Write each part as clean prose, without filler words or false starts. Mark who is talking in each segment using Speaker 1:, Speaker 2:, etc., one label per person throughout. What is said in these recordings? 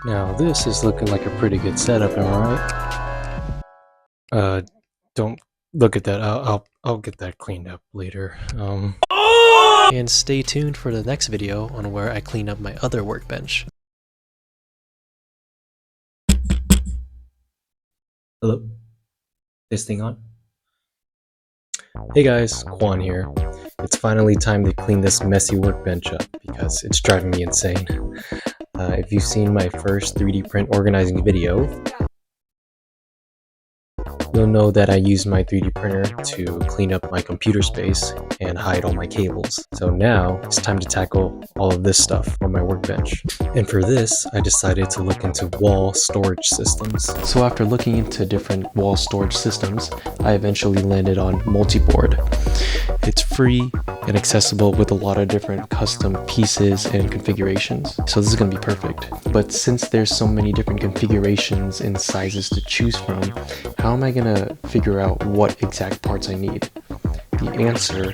Speaker 1: Now this is looking like a pretty good setup, am I right? Don't look at that. I'll get that cleaned up later. And stay tuned for the next video on where I clean up my other workbench. Hello? This thing on? Hey guys, Quan here. It's finally time to clean this messy workbench up because it's driving me insane. If you've seen my first 3D print organizing video, you'll know that I use my 3D printer to clean up my computer space and hide all my cables. So now it's time to tackle all of this stuff on my workbench. And for this, I decided to look into wall storage systems. So after looking into different wall storage systems, I eventually landed on MULTIBOARD. It's free and accessible with a lot of different custom pieces and configurations. So this is going to be perfect. But since there's so many different configurations and sizes to choose from, how am I going to figure out what exact parts I need? The answer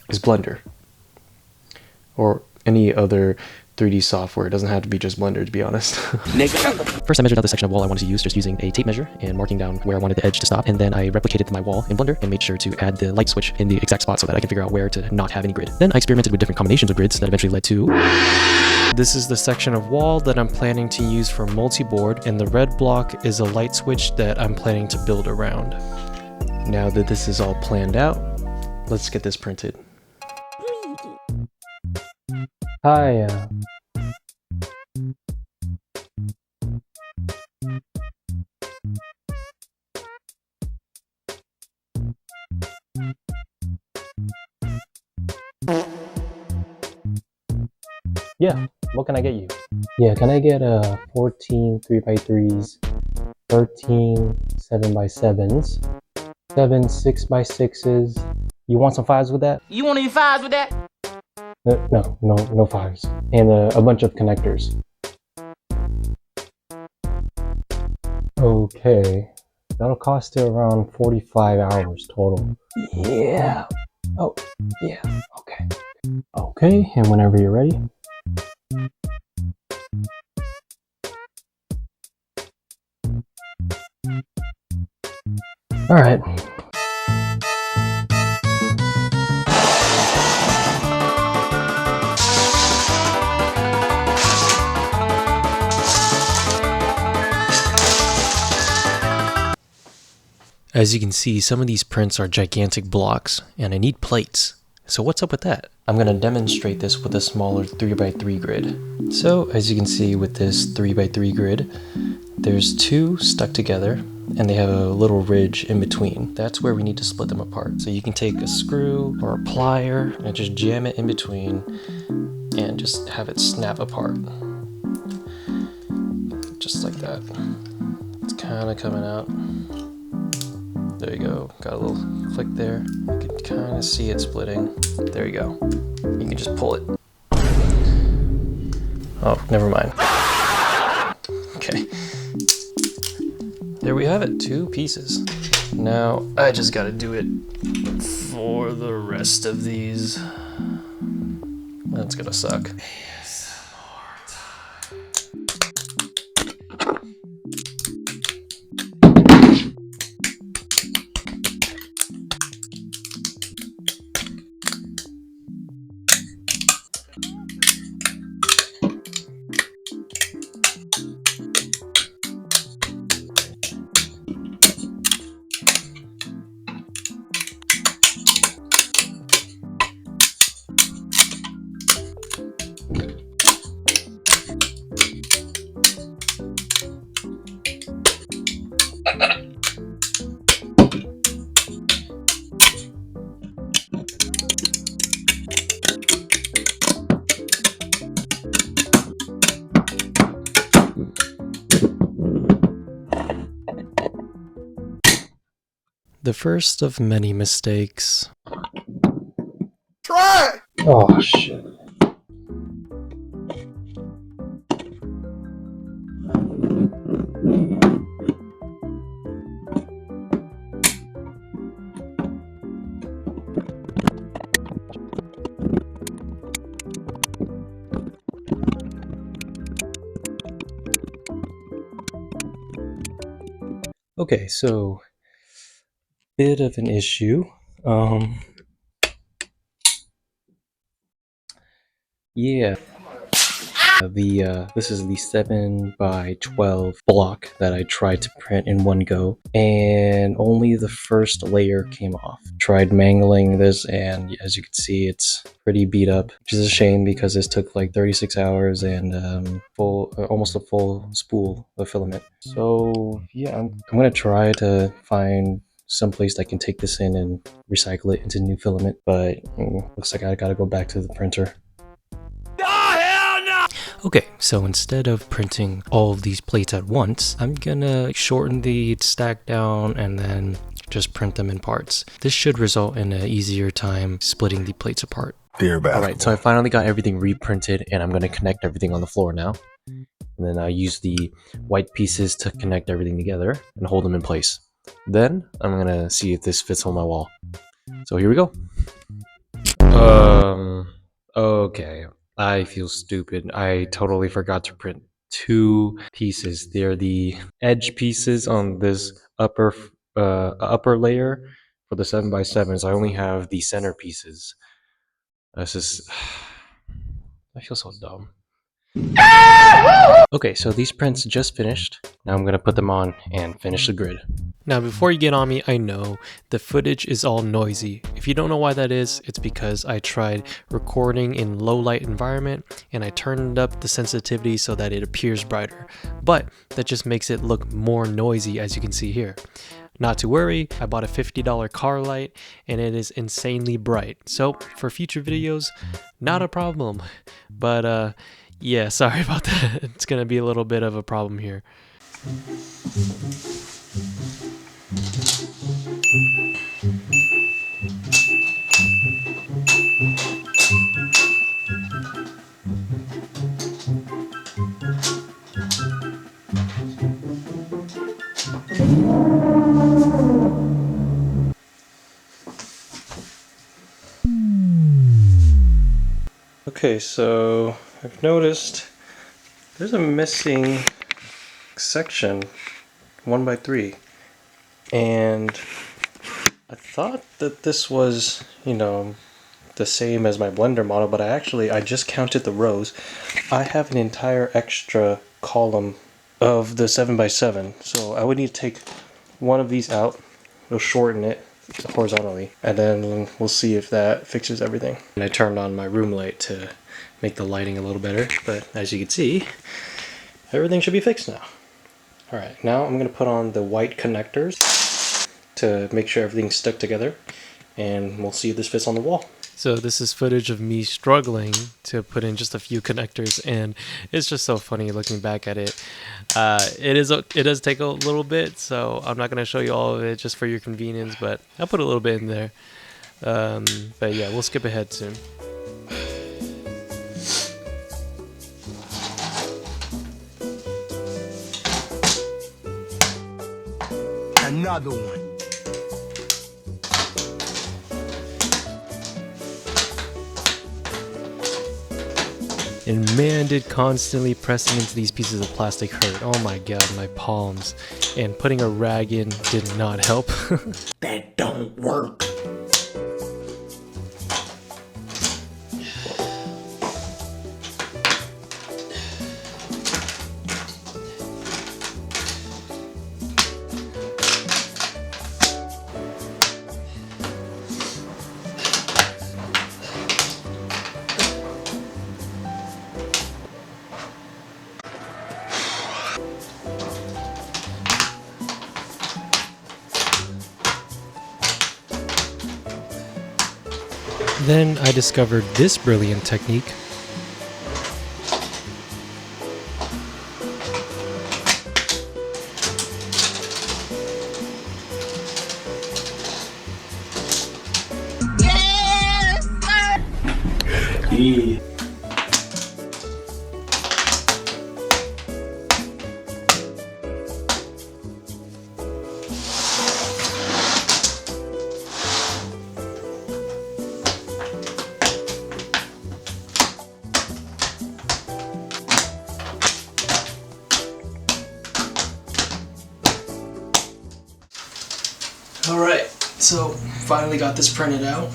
Speaker 1: is Blender. Or any other 3D software. It doesn't have to be just Blender, to be honest. First, I measured out the section of wall I wanted to use just using a tape measure and marking down where I wanted the edge to stop. And then I replicated my wall in Blender and made sure to add the light switch in the exact spot so that I can figure out where to not have any grid. Then I experimented with different combinations of grids that eventually led to... This is the section of wall that I'm planning to use for MULTIBOARD, and the red block is a light switch that I'm planning to build around. Now that this is all planned out, let's get this printed. Hi, yeah, what can I get you? Yeah, can I get 14 3x3s, 13 7x7s, 7 6x6s? You want some 5s with that?
Speaker 2: You want any 5s with that?
Speaker 1: No 5s. And a bunch of connectors. Okay, that'll cost you around 45 hours total. Yeah. Oh, yeah, okay. Okay, and whenever you're ready. All right. As you can see, some of these prints are gigantic blocks, and I need plates. So what's up with that? I'm going to demonstrate this with a smaller 3x3 grid. So as you can see with this 3x3 grid, there's two stuck together, and they have a little ridge in between. That's where we need to split them apart. So you can take a screw or a plier and just jam it in between and just have it snap apart. Just like that. It's kind of coming out. There you go, got a little click there. You can kind of see it splitting. There you go. You can just pull it. Oh, never mind. Okay. There we have it, 2 pieces. Now, I just gotta do it for the rest of these. That's gonna suck. The first of many mistakes.
Speaker 3: Try!
Speaker 1: Oh, shit. Okay, so bit of an issue. Yeah, this is the 7 by 12 block that I tried to print in one go, and only the first layer came off. Tried mangling this, and as you can see, it's pretty beat up, which is a shame because this took like 36 hours and almost a full spool of filament. So yeah, I'm gonna try to find someplace that can take this in and recycle it into new filament, but looks like I gotta go back to the printer. Okay, so instead of printing all of these plates at once, I'm gonna shorten the stack down and then just print them in parts. This should result in an easier time splitting the plates apart. Alright, so I finally got everything reprinted and I'm gonna connect everything on the floor now. And then I use the white pieces to connect everything together and hold them in place. Then I'm gonna see if this fits on my wall. So here we go. Okay. I feel stupid. I totally forgot to print 2 pieces. They're the edge pieces on this upper layer for the 7x7s. I only have the center pieces. This is I feel so dumb. Okay, so these prints just finished. Now I'm gonna put them on and finish the grid. Now, before you get on me, I know the footage is all noisy. If you don't know why that is, it's because I tried recording in low light environment and I turned up the sensitivity so that it appears brighter. But that just makes it look more noisy, as you can see here. Not to worry, I bought a $50 car light and it is insanely bright. So for future videos, not a problem. But yeah, sorry about that. It's gonna be a little bit of a problem here. Okay, so I've noticed there's a missing section 1x3, and I thought that this was, the same as my Blender model, but I just counted the rows. I have an entire extra column of the 7x7, so I would need to take one of these out. It'll shorten it horizontally, and then we'll see if that fixes everything. And I turned on my room light to make the lighting a little better, but as you can see, everything should be fixed now. Alright, now I'm going to put on the white connectors to make sure everything's stuck together, and we'll see if this fits on the wall. So this is footage of me struggling to put in just a few connectors, and it's just so funny looking back at it. It does take a little bit, so I'm not going to show you all of it just for your convenience, but I'll put a little bit in there. But yeah, we'll skip ahead soon.
Speaker 2: Another one.
Speaker 1: And man, did constantly pressing into these pieces of plastic hurt. Oh my god, my palms. And putting a rag in did not help.
Speaker 2: That don't work.
Speaker 1: Then I discovered this brilliant technique.
Speaker 2: Yes, sir. Yeah.
Speaker 1: Alright, so finally got this printed out,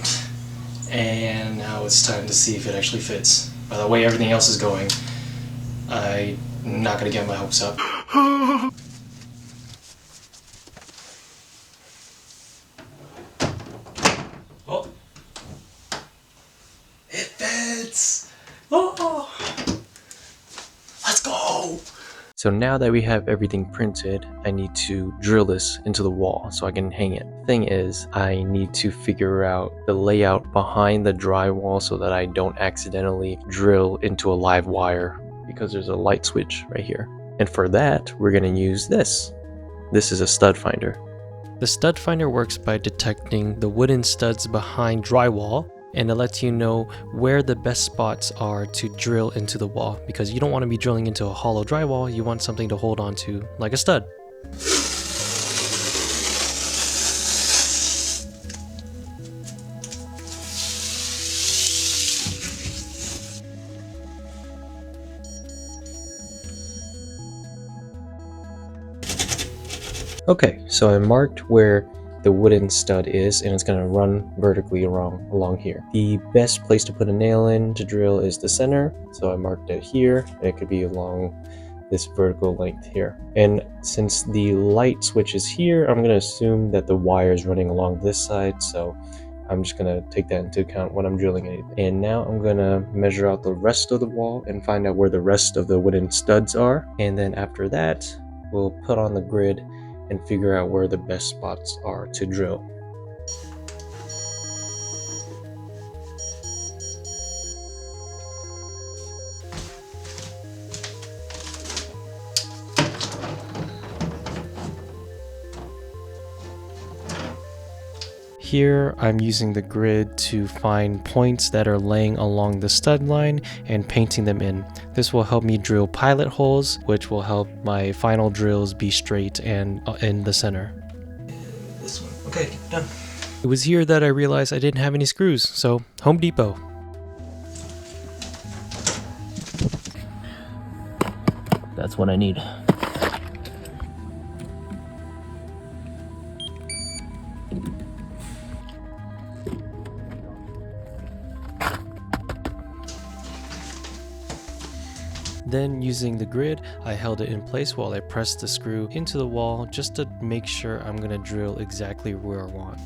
Speaker 1: and now it's time to see if it actually fits. By the way everything else is going, I'm not gonna get my hopes up. Oh, it fits! Oh, let's go! So now that we have everything printed, I need to drill this into the wall so I can hang it. Thing is, I need to figure out the layout behind the drywall so that I don't accidentally drill into a live wire, because there's a light switch right here. And for that, we're gonna use this. This is a stud finder. The stud finder works by detecting the wooden studs behind drywall, and it lets you know where the best spots are to drill into the wall, because you don't want to be drilling into a hollow drywall, you want something to hold on to like a stud. Okay, so I marked where the wooden stud is, and it's going to run vertically along here. The best place to put a nail in to drill is the center, so I marked it here, and it could be along this vertical length here. And since the light switch is here, I'm going to assume that the wire is running along this side, so I'm just going to take that into account when I'm drilling anything. And now I'm going to measure out the rest of the wall and find out where the rest of the wooden studs are, and then after that we'll put on the grid and figure out where the best spots are to drill. Here I'm using the grid to find points that are laying along the stud line and painting them in. This will help me drill pilot holes, which will help my final drills be straight and in the center. This one. Okay, done. It was here that I realized I didn't have any screws, so Home Depot. That's what I need. Then using the grid, I held it in place while I pressed the screw into the wall just to make sure I'm going to drill exactly where I want.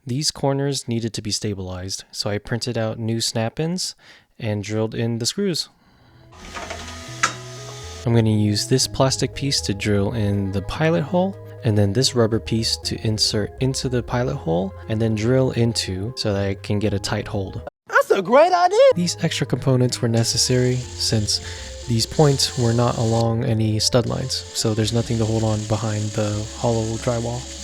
Speaker 1: These corners needed to be stabilized, so I printed out new snap-ins and drilled in the screws. I'm going to use this plastic piece to drill in the pilot hole, and then this rubber piece to insert into the pilot hole and then drill into so that I can get a tight hold.
Speaker 2: That's a great idea!
Speaker 1: These extra components were necessary since these points were not along any stud lines, so there's nothing to hold on behind the hollow drywall.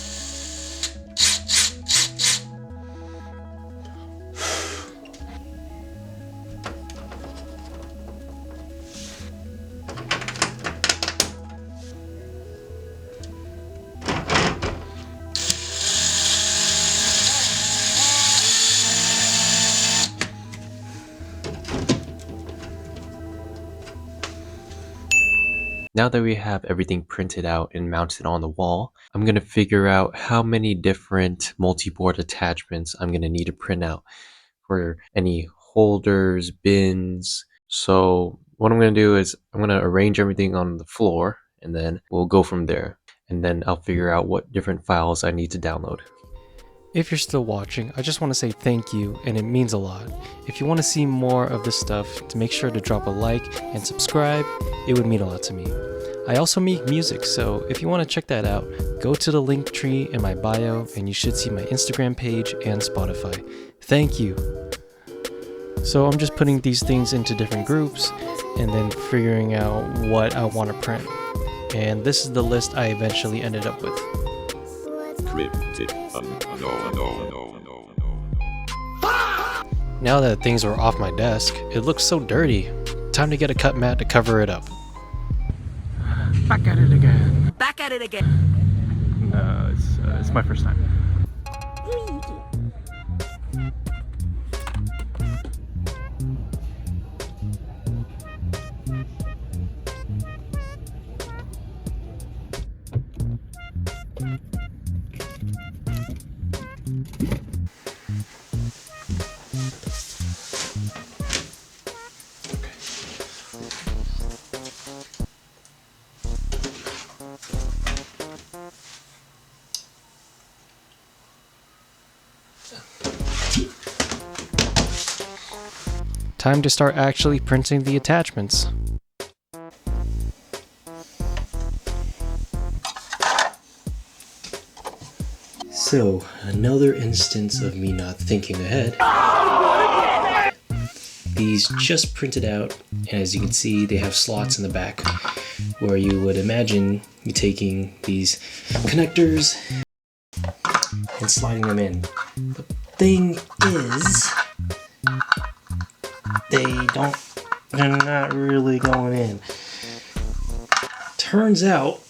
Speaker 1: Now that we have everything printed out and mounted on the wall, I'm going to figure out how many different multi-board attachments I'm going to need to print out for any holders, bins. So what I'm going to do is I'm going to arrange everything on the floor, and then we'll go from there. and then I'll figure out what different files I need to download. If you're still watching, I just want to say thank you, and it means a lot. If you want to see more of this stuff, to make sure to drop a like and subscribe, it would mean a lot to me. I also make music, so if you want to check that out, go to the link tree in my bio and you should see my Instagram page and Spotify. Thank you! So I'm just putting these things into different groups and then figuring out what I want to print. And this is the list I eventually ended up with. Now that things are off my desk, it looks so dirty. Time to get a cut mat to cover it up. Back at it again.
Speaker 3: Back at it again.
Speaker 1: No, it's my first time. Time to start actually printing the attachments. So, another instance of me not thinking ahead. These just printed out, and as you can see, they have slots in the back where you would imagine you taking these connectors and sliding them in. The thing is, they're not really going in. Turns out,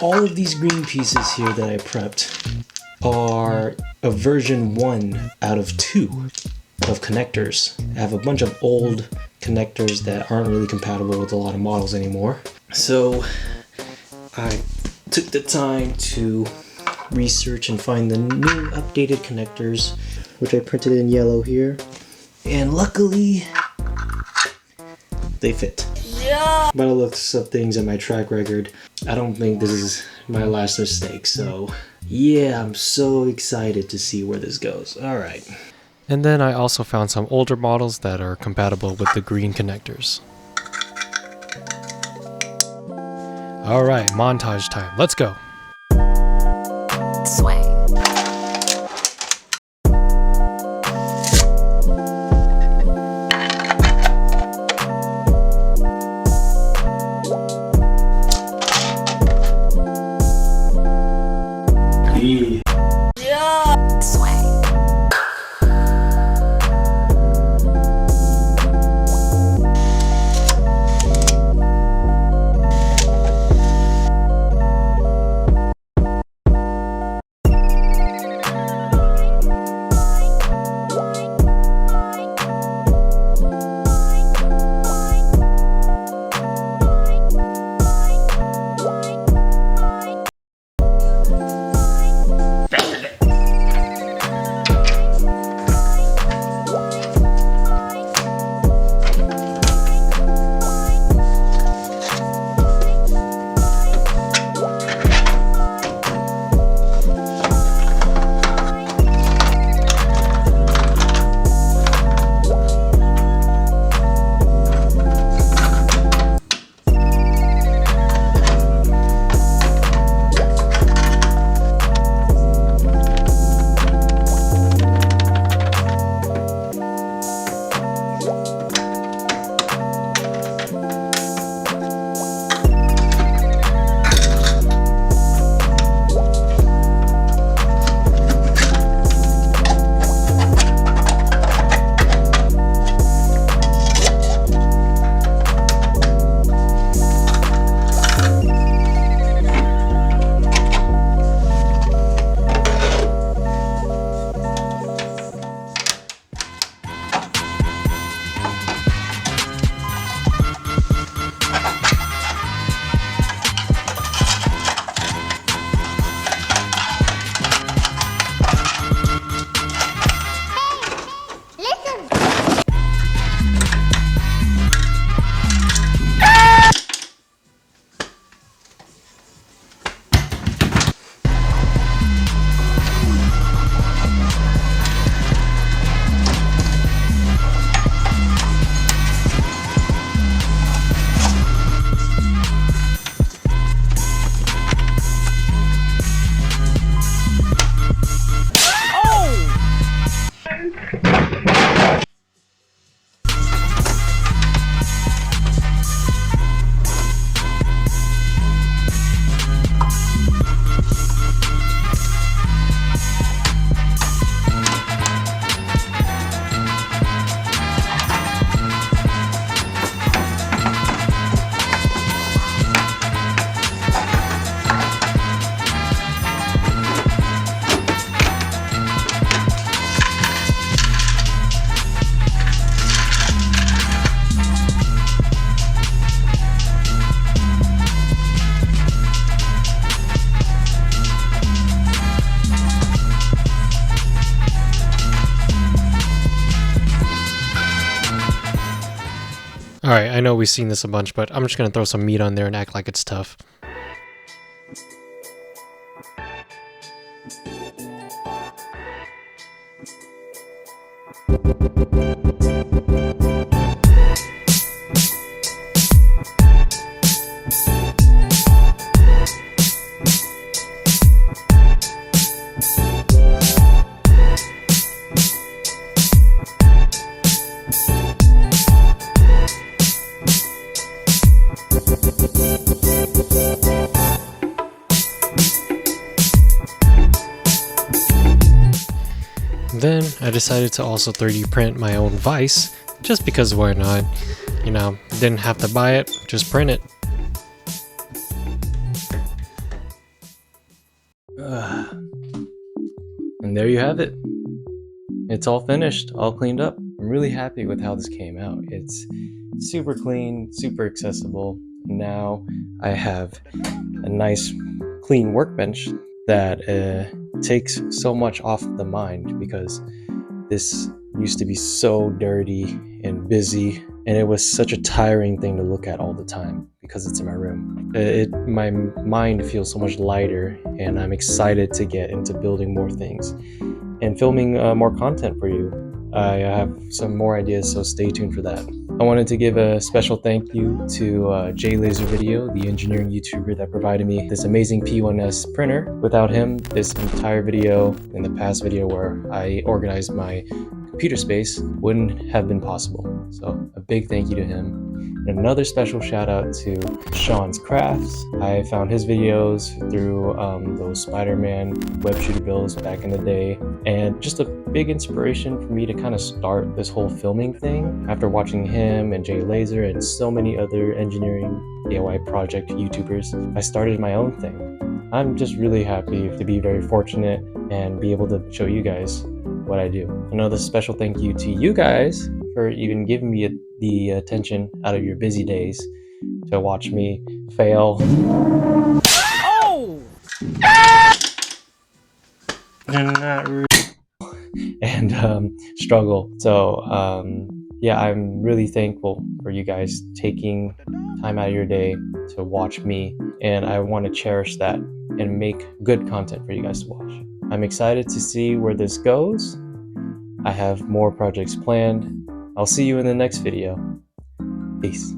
Speaker 1: all of these green pieces here that I prepped are a version 1 out of 2 of connectors. I have a bunch of old connectors that aren't really compatible with a lot of models anymore. So I took the time to research and find the new updated connectors, which I printed in yellow here. And luckily, they fit. Yeah. By the looks of things in my track record, I don't think this is my last mistake, so yeah, I'm so excited to see where this goes. Alright. And then I also found some older models that are compatible with the green connectors. Alright, montage time. Let's go!
Speaker 3: Sway.
Speaker 1: Alright, I know we've seen this a bunch, but I'm just gonna throw some meat on there and act like it's tough. Then I decided to also 3D print my own vise, just because why not? You know, didn't have to buy it, just print it. And there you have it. It's all finished, all cleaned up. I'm really happy with how this came out. It's super clean, super accessible. Now I have a nice clean workbench that takes so much off the mind, because this used to be so dirty and busy, and it was such a tiring thing to look at all the time because it's in my room. My mind feels so much lighter, and I'm excited to get into building more things and filming more content for you. I have some more ideas, so stay tuned for that. I wanted to give a special thank you to Jlaser Video, the engineering YouTuber that provided me this amazing P1S printer. Without him, this entire video and the past video where I organized my computer space wouldn't have been possible. So a big thank you to him. And another special shout out to SeansCrafts. I found his videos through those Spider-Man web shooter builds back in the day, and just a big inspiration for me to kind of start this whole filming thing after watching him and Jlaser and so many other engineering DIY project YouTubers. I started my own thing. I'm just really happy to be very fortunate and be able to show you guys what I do. Another special thank you to you guys for even giving me the attention out of your busy days to watch me fail.
Speaker 3: Oh!
Speaker 1: Not really. And struggle. So yeah, I'm really thankful for you guys taking time out of your day to watch me, and I want to cherish that and make good content for you guys to watch. I'm excited to see where this goes. I have more projects planned. I'll see you in the next video. Peace.